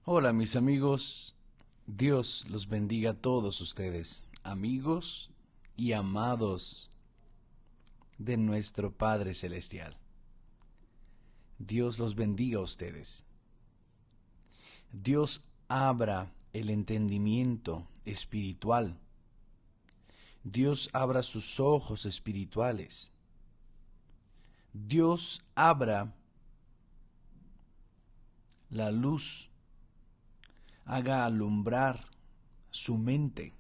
Hola mis amigos, Dios los bendiga a todos ustedes, amigos y amados de nuestro Padre Celestial. Dios los bendiga a ustedes. Dios abra el entendimiento espiritual. Dios abra sus ojos espirituales. Dios abra la luz, haga alumbrar su mente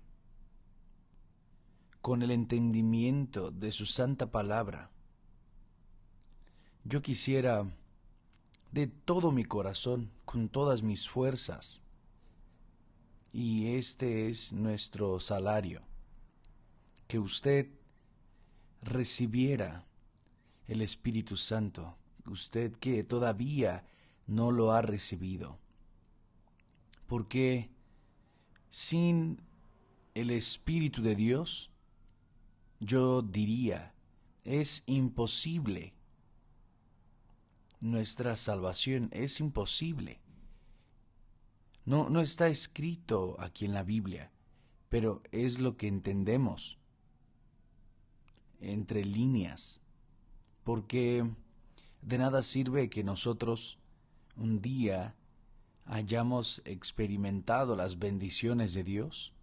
con el entendimiento de su santa palabra. Yo quisiera de todo mi corazón, con todas mis fuerzas, y este es nuestro salario, que usted recibiera el Espíritu Santo, usted que todavía no lo ha recibido, porque sin el Espíritu de Dios, yo diría, es imposible. Nuestra salvación es imposible. No está escrito aquí en la Biblia, pero es lo que entendemos entre líneas, porque de nada sirve que nosotros un día hayamos experimentado las bendiciones de Dios,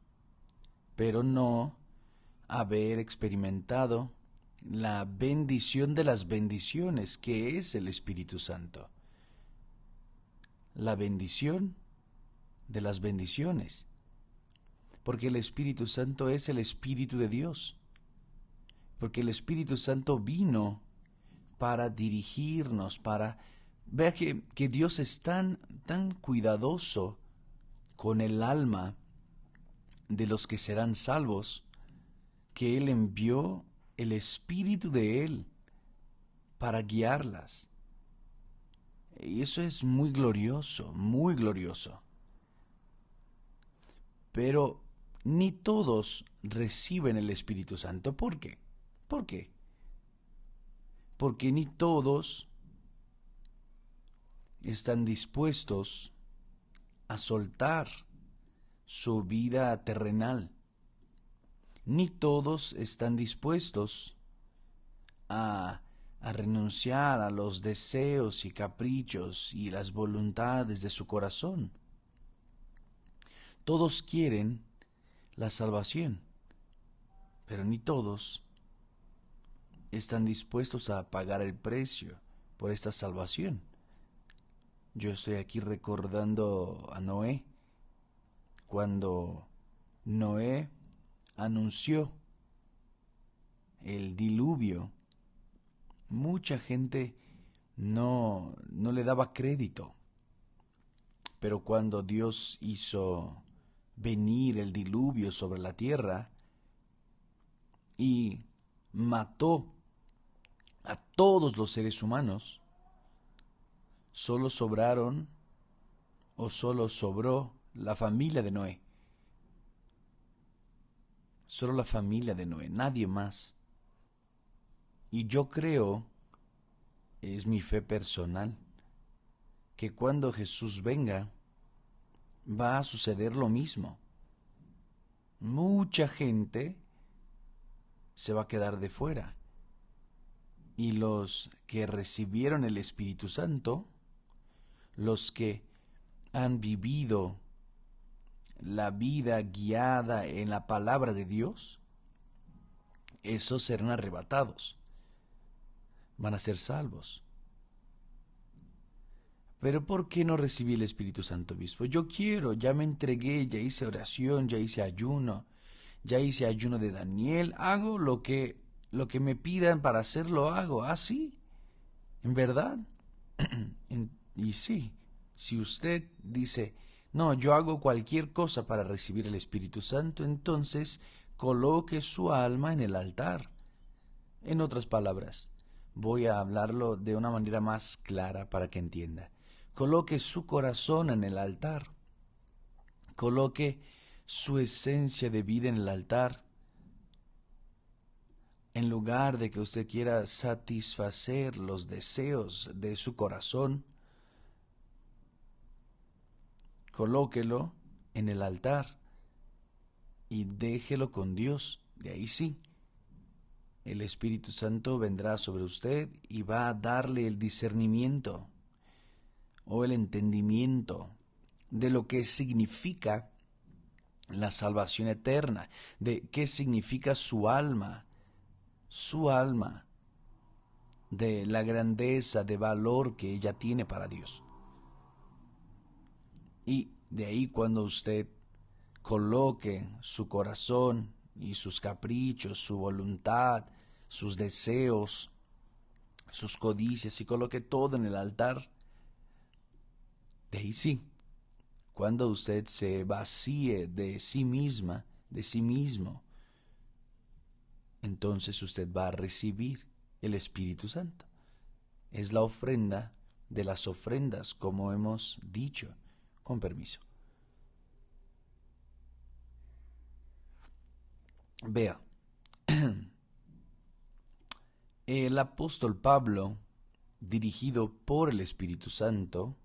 pero no haber experimentado la bendición de las bendiciones, que es el Espíritu Santo. La bendición de las bendiciones, porque el Espíritu Santo es el Espíritu de Dios, porque el Espíritu Santo vino para dirigirnos, para... Vea que Dios es tan cuidadoso con el alma de los que serán salvos, que Él envió el Espíritu de Él para guiarlas. Y eso es muy glorioso, muy glorioso. Pero ni todos reciben el Espíritu Santo. ¿Por qué? ¿Por qué? Porque ni todos están dispuestos a soltar su vida terrenal. Ni todos están dispuestos a renunciar a los deseos y caprichos y las voluntades de su corazón. Todos quieren la salvación, pero ni todos están dispuestos a pagar el precio por esta salvación. Yo estoy aquí recordando a Noé, cuando Noé anunció el diluvio. Mucha gente no le daba crédito, pero cuando Dios hizo venir el diluvio sobre la tierra y mató a todos los seres humanos, solo sobraron o solo sobró la familia de Noé. Solo la familia de Noé, nadie más. Y yo creo, es mi fe personal, que cuando Jesús venga, va a suceder lo mismo. Mucha gente se va a quedar de fuera. Y los que recibieron el Espíritu Santo, los que han vivido la vida guiada en la palabra de Dios, esos serán arrebatados, van a ser salvos. Pero ¿por qué no recibí el Espíritu Santo, obispo? Yo quiero, ya me entregué, ya hice oración, ya hice ayuno de Daniel, hago lo que me pidan para hacerlo, hago. ¿Ah, sí? ¿En verdad? Y sí, si usted dice, no, yo hago cualquier cosa para recibir el Espíritu Santo, entonces coloque su alma en el altar. En otras palabras, voy a hablarlo de una manera más clara para que entienda. Coloque su corazón en el altar. Coloque su esencia de vida en el altar. En lugar de que usted quiera satisfacer los deseos de su corazón, colóquelo en el altar y déjelo con Dios. De ahí sí, el Espíritu Santo vendrá sobre usted y va a darle el discernimiento o el entendimiento de lo que significa la salvación eterna, de qué significa su alma, de la grandeza, de valor que ella tiene para Dios. Y de ahí cuando usted coloque su corazón y sus caprichos, su voluntad, sus deseos, sus codicias y coloque todo en el altar, de ahí sí, cuando usted se vacíe de sí misma, de sí mismo, entonces usted va a recibir el Espíritu Santo. Es la ofrenda de las ofrendas, como hemos dicho. Con permiso. Vea, el apóstol Pablo, dirigido por el Espíritu Santo,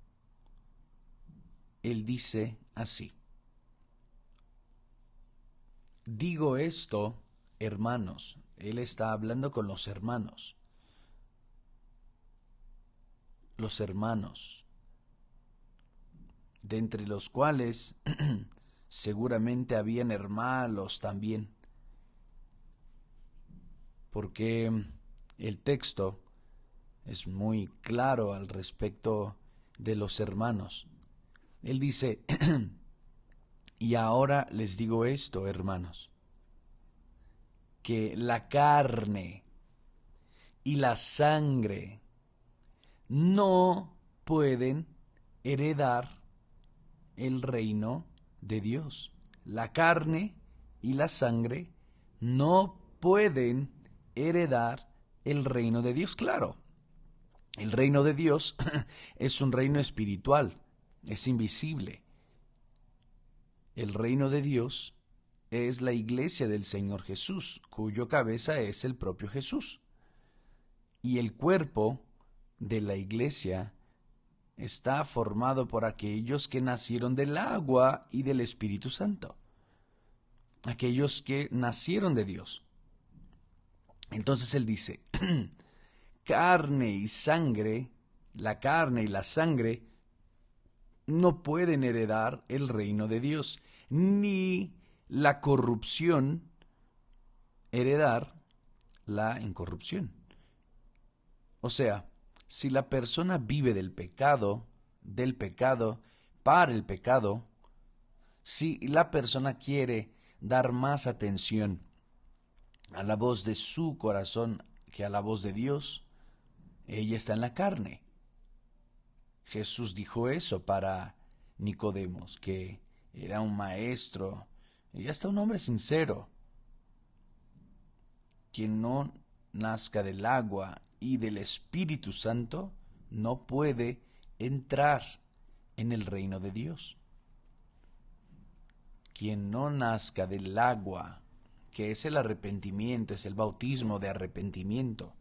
él dice así: digo esto, hermanos. Él está hablando con los hermanos. Los hermanos, de entre los cuales seguramente habían hermanos también, porque el texto es muy claro al respecto de los hermanos. Él dice, y ahora les digo esto, hermanos, que la carne y la sangre no pueden heredar el reino de Dios. La carne y la sangre no pueden heredar el reino de Dios. Claro, el reino de Dios es un reino espiritual, es invisible. El reino de Dios es la iglesia del Señor Jesús, cuyo cabeza es el propio Jesús. Y el cuerpo de la iglesia está formado por aquellos que nacieron del agua y del Espíritu Santo, aquellos que nacieron de Dios. Entonces él dice, carne y sangre, la carne y la sangre no pueden heredar el reino de Dios, ni la corrupción heredar la incorrupción. O sea, si la persona vive del pecado, para el pecado, si la persona quiere dar más atención a la voz de su corazón que a la voz de Dios, ella está en la carne. Jesús dijo eso para Nicodemos, que era un maestro y hasta un hombre sincero. Quien no nazca del agua y del Espíritu Santo no puede entrar en el reino de Dios. Quien no nazca del agua, que es el arrepentimiento, es el bautismo de arrepentimiento.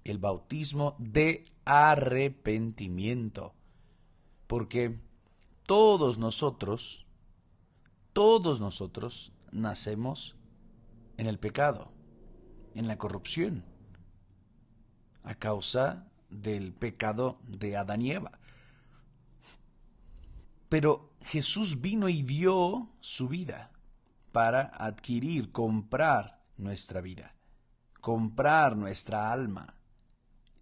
El bautismo de arrepentimiento. Porque todos nosotros nacemos en el pecado, en la corrupción, a causa del pecado de Adán y Eva. Pero Jesús vino y dio su vida para adquirir, comprar nuestra vida, comprar nuestra alma.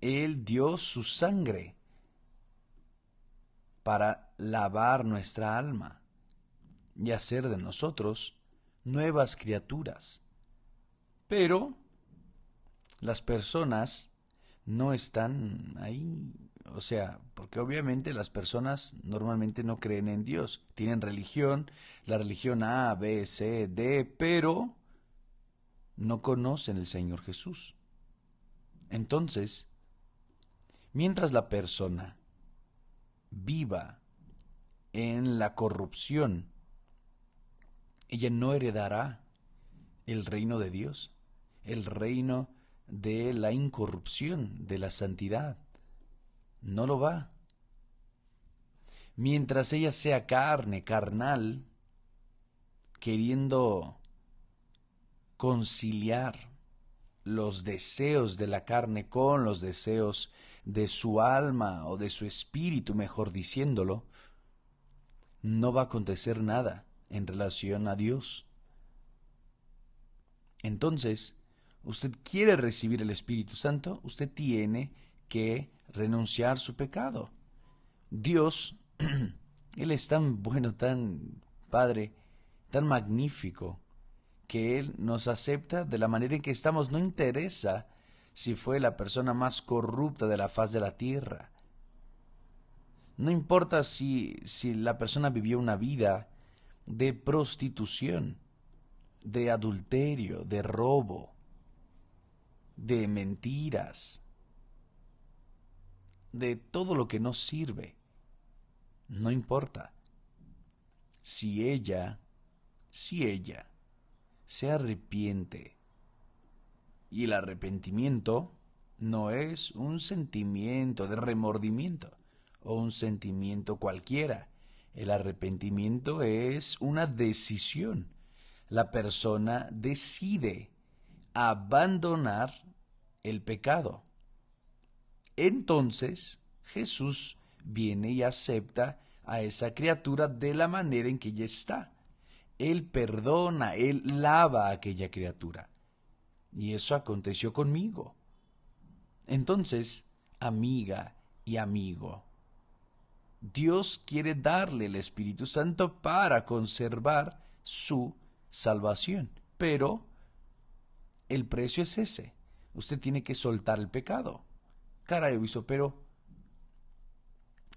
Él dio su sangre para lavar nuestra alma y hacer de nosotros nuevas criaturas. Pero las personas no están ahí, o sea, porque obviamente las personas normalmente no creen en Dios, tienen religión, la religión A, B, C, D, pero no conocen el Señor Jesús. Entonces, mientras la persona viva en la corrupción, ella no heredará el reino de Dios, el reino de la incorrupción, de la santidad. No lo va. Mientras ella sea carne, carnal, queriendo conciliar los deseos de la carne con los deseos de su alma o de su espíritu, mejor diciéndolo, no va a acontecer nada en relación a Dios. Entonces, usted quiere recibir el Espíritu Santo, usted tiene que renunciar a su pecado. Dios, Él es tan bueno, tan Padre, tan magnífico, que Él nos acepta de la manera en que estamos. No interesa si fue la persona más corrupta de la faz de la tierra. No importa si la persona vivió una vida de prostitución, de adulterio, de robo, de mentiras, de todo lo que no sirve. No importa. Si ella se arrepiente, y el arrepentimiento no es un sentimiento de remordimiento o un sentimiento cualquiera. El arrepentimiento es una decisión. La persona decide abandonar el pecado. Entonces Jesús viene y acepta a esa criatura de la manera en que ella está. Él perdona, Él lava a aquella criatura. Y eso aconteció conmigo. Entonces, amiga y amigo, Dios quiere darle el Espíritu Santo para conservar su salvación. Pero el precio es ese. Usted tiene que soltar el pecado. Caray, obispo, pero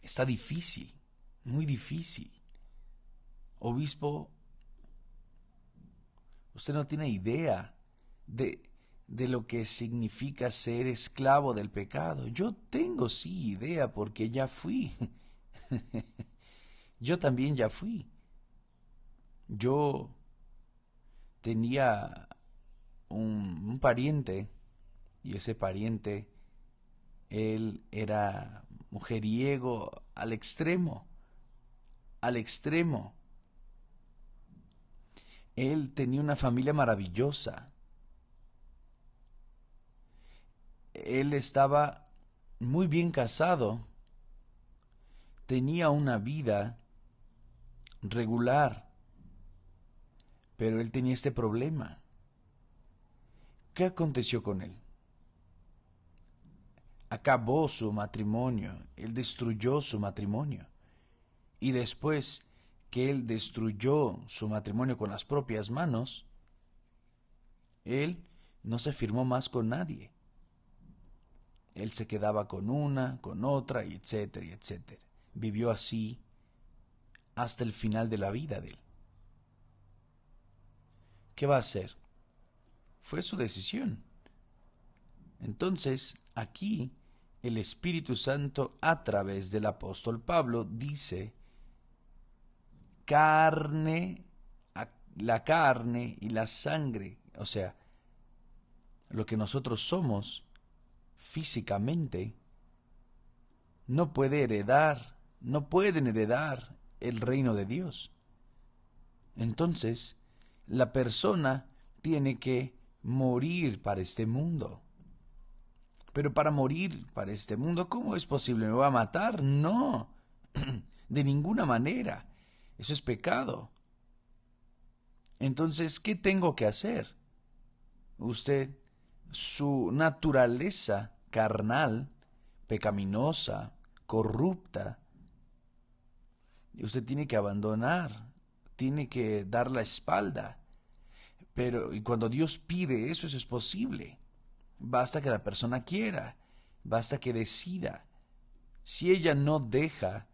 está difícil, muy difícil. Obispo, usted no tiene idea de lo que significa ser esclavo del pecado. Yo tengo sí idea porque ya fui. Yo también ya fui. Yo tenía un pariente y ese pariente, él era mujeriego al extremo, al extremo. Él tenía una familia maravillosa. Él estaba muy bien casado, tenía una vida regular, pero él tenía este problema. ¿Qué aconteció con él? Acabó su matrimonio, él destruyó su matrimonio. Y después que él destruyó su matrimonio con las propias manos, él no se firmó más con nadie. Él se quedaba con una, con otra, y etcétera, y etcétera. Vivió así hasta el final de la vida de él. ¿Qué va a hacer? Fue su decisión. Entonces, aquí, el Espíritu Santo, a través del apóstol Pablo, dice, la carne y la sangre, o sea, lo que nosotros somos físicamente, no pueden heredar el reino de Dios. Entonces, la persona tiene que morir para este mundo. Pero para morir para este mundo, ¿cómo es posible? ¿Me va a matar? No, de ninguna manera. Eso es pecado. Entonces, ¿qué tengo que hacer? Usted, su naturaleza carnal, pecaminosa, corrupta, usted tiene que abandonar, tiene que dar la espalda. Pero y cuando Dios pide eso, eso es posible. Basta que la persona quiera, basta que decida. Si ella no deja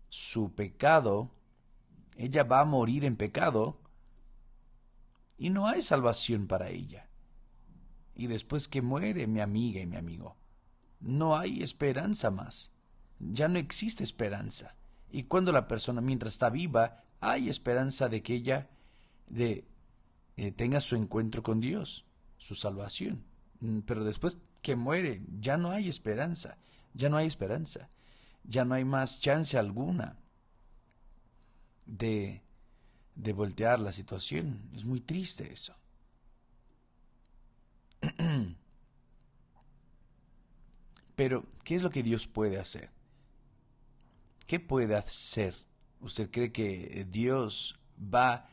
su pecado, ella va a morir en pecado y no hay salvación para ella. Y después que muere mi amiga y mi amigo, no hay esperanza más. Ya no existe esperanza. Y cuando la persona, mientras está viva, hay esperanza de que ella tenga su encuentro con Dios, su salvación. Pero después que muere, ya no hay esperanza, ya no hay esperanza, ya no hay más chance alguna. de, de voltear la situación. Es muy triste eso. Pero, ¿qué es lo que Dios puede hacer? ¿Qué puede hacer? ¿Usted cree que Dios va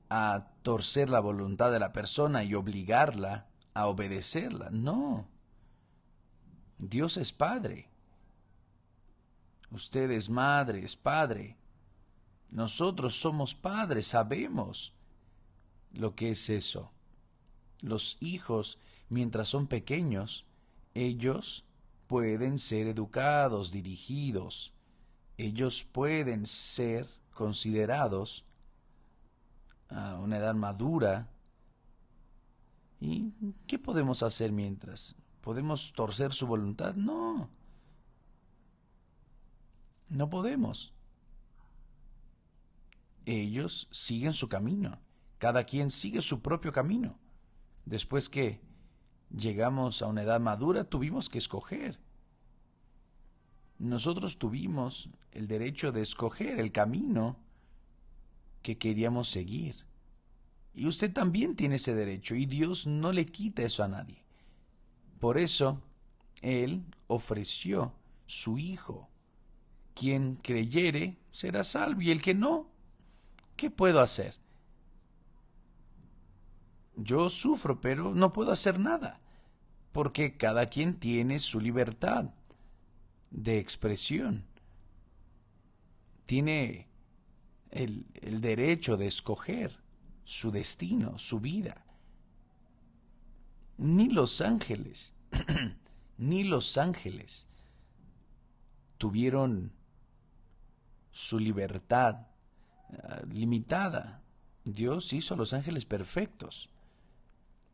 a torcer la voluntad de la persona y obligarla a obedecerla? No. Dios es Padre. Usted es madre, es padre. Nosotros somos padres, sabemos lo que es eso. Los hijos, mientras son pequeños, ellos pueden ser educados, dirigidos. Ellos pueden ser considerados a una edad madura. ¿Y qué podemos hacer mientras? ¿Podemos torcer su voluntad? No, no podemos. Ellos siguen su camino. Cada quien sigue su propio camino. Después que llegamos a una edad madura, tuvimos que escoger. Nosotros tuvimos el derecho de escoger el camino que queríamos seguir. Y usted también tiene ese derecho, y Dios no le quita eso a nadie. Por eso, Él ofreció su Hijo. Quien creyere será salvo, y el que no, ¿qué puedo hacer? Yo sufro, pero no puedo hacer nada, porque cada quien tiene su libertad de expresión. Tiene el derecho de escoger su destino, su vida. Ni los ángeles, ni los ángeles tuvieron su libertad limitada. Dios hizo a los ángeles perfectos.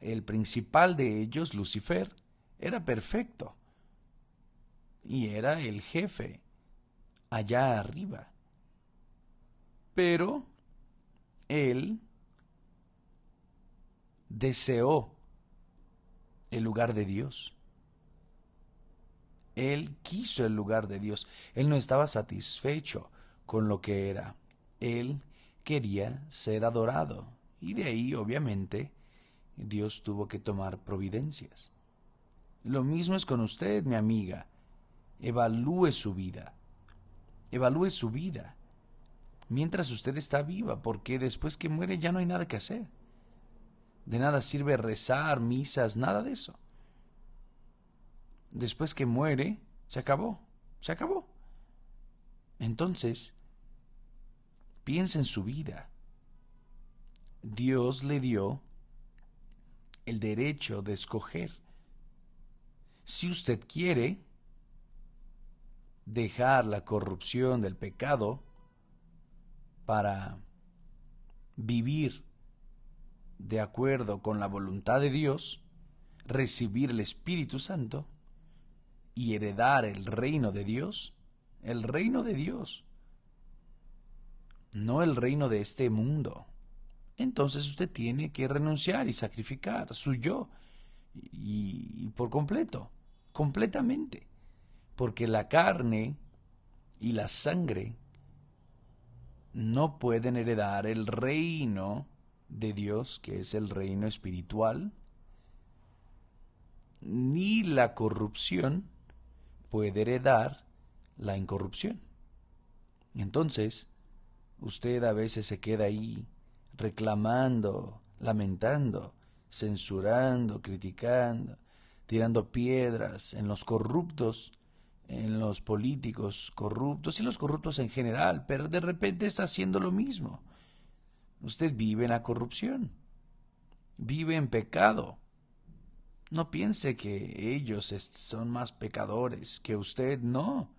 El principal de ellos, Lucifer, era perfecto y era el jefe allá arriba. Pero él deseó el lugar de Dios. Él quiso el lugar de Dios. Él no estaba satisfecho con lo que era. Él quería ser adorado. Y de ahí, obviamente, Dios tuvo que tomar providencias. Lo mismo es con usted, mi amiga. Evalúe su vida. Evalúe su vida mientras usted está viva, porque después que muere ya no hay nada que hacer. De nada sirve rezar, misas, nada de eso. Después que muere, se acabó, se acabó. Entonces, piensa en su vida. Dios le dio el derecho de escoger. Si usted quiere dejar la corrupción del pecado para vivir de acuerdo con la voluntad de Dios, recibir el Espíritu Santo y heredar el reino de Dios, no el reino de este mundo. Entonces usted tiene que renunciar y sacrificar su yo y por completo, completamente, porque la carne y la sangre no pueden heredar el reino de Dios, que es el reino espiritual, ni la corrupción puede heredar la incorrupción. Entonces, usted a veces se queda ahí reclamando, lamentando, censurando, criticando, tirando piedras en los corruptos, en los políticos corruptos y los corruptos en general, pero de repente está haciendo lo mismo. Usted vive en la corrupción, vive en pecado. No piense que ellos son más pecadores que usted, no.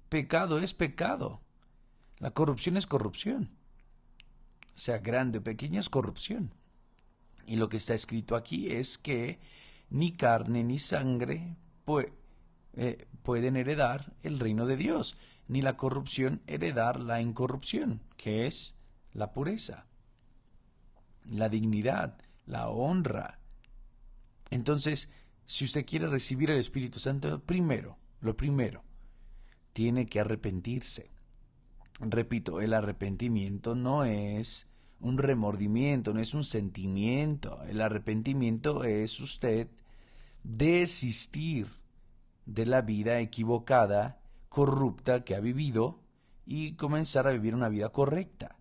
Pecado es pecado. La corrupción es corrupción. Sea grande o pequeña, es corrupción. Y lo que está escrito aquí es que ni carne ni sangre pueden heredar el reino de Dios, ni la corrupción heredar la incorrupción, que es la pureza, la dignidad, la honra. Entonces, si usted quiere recibir el Espíritu Santo, lo primero, tiene que arrepentirse. Repito, el arrepentimiento no es un remordimiento, no es un sentimiento. El arrepentimiento es usted desistir de la vida equivocada, corrupta que ha vivido y comenzar a vivir una vida correcta.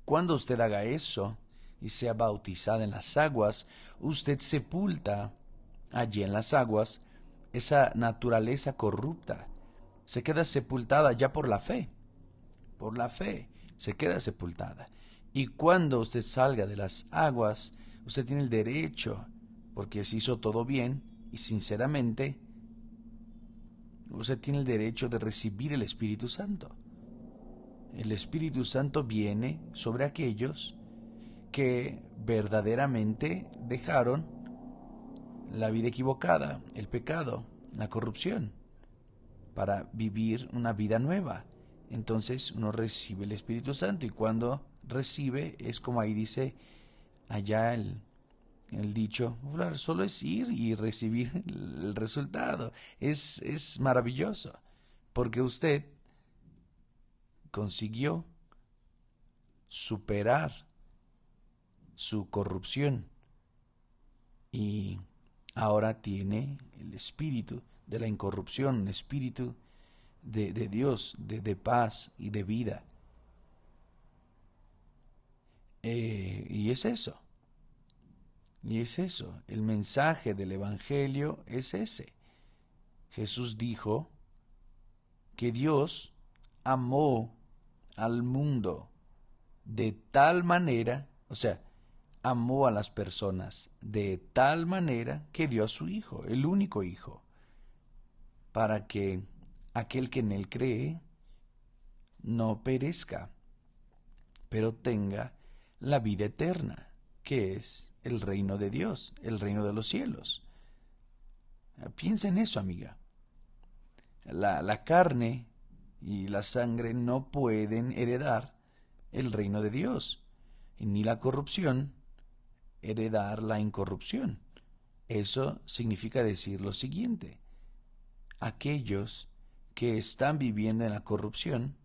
Cuando usted haga eso y sea bautizada en las aguas, usted sepulta allí en las aguas esa naturaleza corrupta. Se queda sepultada ya por la fe, se queda sepultada. Y cuando usted salga de las aguas, usted tiene el derecho, porque se hizo todo bien y sinceramente, usted tiene el derecho de recibir el Espíritu Santo. El Espíritu Santo viene sobre aquellos que verdaderamente dejaron la vida equivocada, el pecado, la corrupción, para vivir una vida nueva. Entonces uno recibe el Espíritu Santo y cuando recibe es como ahí dice allá el dicho, solo es ir y recibir el resultado. Es maravilloso porque usted consiguió superar su corrupción y ahora tiene el espíritu de la incorrupción, un espíritu de Dios, de paz y de vida. Y es eso. Y es eso. El mensaje del Evangelio es ese. Jesús dijo que Dios amó al mundo de tal manera, o sea, amó a las personas de tal manera que dio a su Hijo, el único Hijo, para que aquel que en Él cree no perezca, pero tenga la vida eterna, que es el reino de Dios, el reino de los cielos. Piensa en eso, amiga. La carne y la sangre no pueden heredar el reino de Dios, ni la corrupción heredar la incorrupción. Eso significa decir lo siguiente: aquellos que están viviendo en la corrupción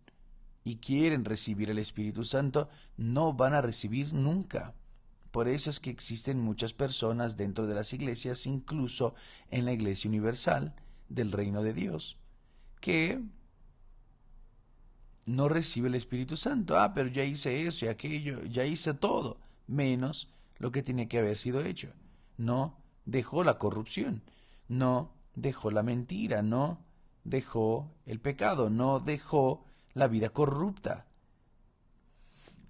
y quieren recibir el Espíritu Santo no van a recibir nunca. Por eso es que existen muchas personas dentro de las iglesias, incluso en la Iglesia Universal del Reino de Dios, que no recibe el Espíritu Santo. Pero ya hice eso y aquello, ya hice todo, menos lo que tiene que haber sido hecho. No dejó la corrupción, no dejó la mentira, no dejó el pecado, no dejó la vida corrupta.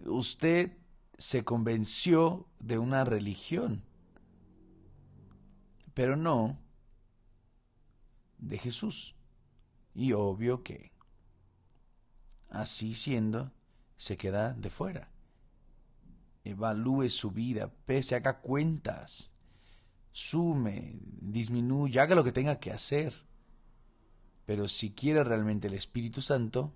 Usted se convenció de una religión, pero no de Jesús. Y obvio que, así siendo, se queda de fuera. Evalúe su vida, pese, haga cuentas, sume, disminuya, haga lo que tenga que hacer. Pero si quiere realmente el Espíritu Santo,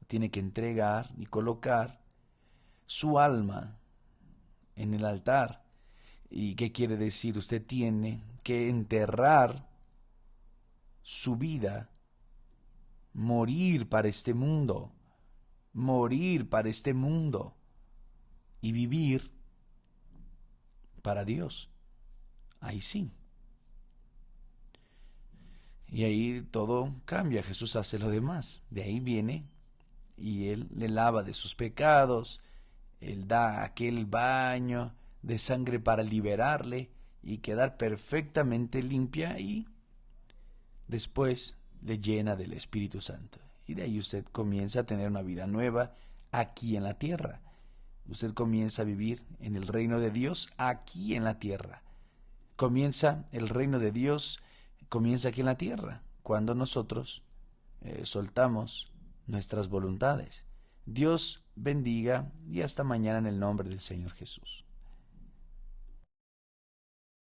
tiene que entregar y colocar su alma en el altar. ¿Y qué quiere decir? Usted tiene que enterrar su vida, morir para este mundo, y vivir para Dios. Ahí sí. Y ahí todo cambia, Jesús hace lo demás. De ahí viene y Él le lava de sus pecados, Él da aquel baño de sangre para liberarle y quedar perfectamente limpia y después le llena del Espíritu Santo. Y de ahí usted comienza a tener una vida nueva aquí en la tierra. Usted comienza a vivir en el reino de Dios aquí en la tierra. Comienza el reino de Dios, comienza aquí en la tierra, cuando nosotros soltamos nuestras voluntades. Dios bendiga y hasta mañana en el nombre del Señor Jesús.